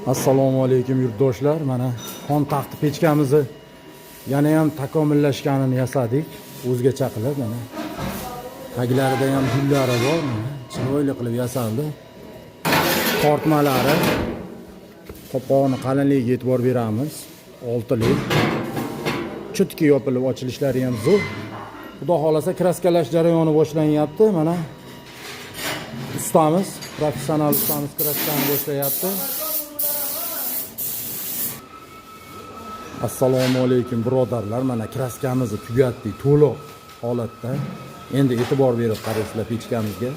Assalomu alaykum yurtdoshlar. Mana qon taxti pechkamizni yana ham takomillashganini yasadik. O'zgacha qilib mana. Taglarida ham gullari bor. Chiroyli qilib yasaldi. Tortmalari qopqog'ini qalinligiga e'tibor beramiz. 6 lik. Chutki yopilib ochilishlari ham zo'r. Xudo xolasa kraskalash jarayoni boshlanyapti. Mana ustamiz, professional ustamiz kraskani boshlayapti. Assalomu alaykum birodarlar. Mana kraskamizni tugatdik to'liq holatda. Endi e'tibor berib qarasizlar pechkamizga.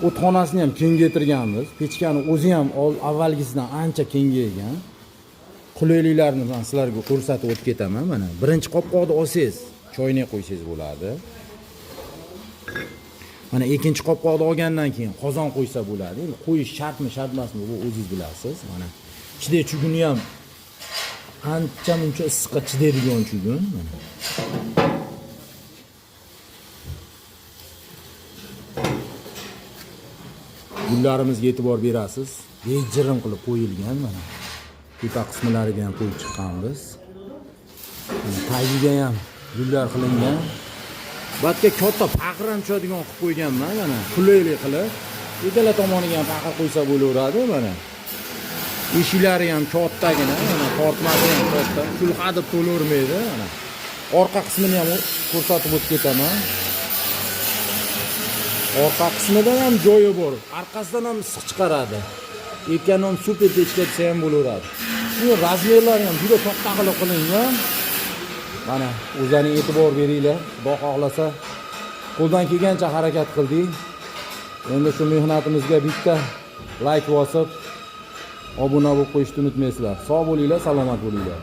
O'txonasini ham kengaytirganmiz. Pechkani o'zi ham avvalgisidan ancha kengaygan. Qulayliklarni men sizlarga ko'rsatib o'tib ketaman. Mana birinchi qopqoqni olsangiz, choynak qo'ysangiz bo'ladi. Mana ikkinchi qopqoqni olgandan keyin qozon qo'ysa bo'ladi. Endi qo'yish shartmi, shart emasmi, bu o'zingiz bilasiz. Mana ichidagi chuguni ham ancha-muncha issiqqa chidaydigan chugun. Mana gullarimizga e'tibor berasiz. Bejirim qilib qo'yilgan mana. Tepa qismlariga ham qo'yib chiqqanmiz. Tagiga ham gullar qilingan. Batga katta paqir ham tushadigan qilib qo'yganman mana. Qulaylik qilib. Ikkala tomoniga ham paqir qo'ysa bo'laveradi mana. Eshiklari ham kattagina, mana tortmasi ham katta. Shulqa deb to'lavermaydi mana. Orqa qismini ham ko'rsatib o'tib ketaman. Orqa qismida ham joyi bor. Orqasidan ham issiq chiqaradi. Ekan ham super pechka desa ham bo'laveradi. Bu razmerlari ham juda katta qilib qilingan. Mana o'zlaring e'tibor beringlar. Xudo xohlasa qo'ldan kelgancha harakat qildik. Endi shu mehnatimizga bitta like bosib, obuna bo'lib qo'yishni unutmaysizlar. Sog' bo'linglar, salomat bo'linglar.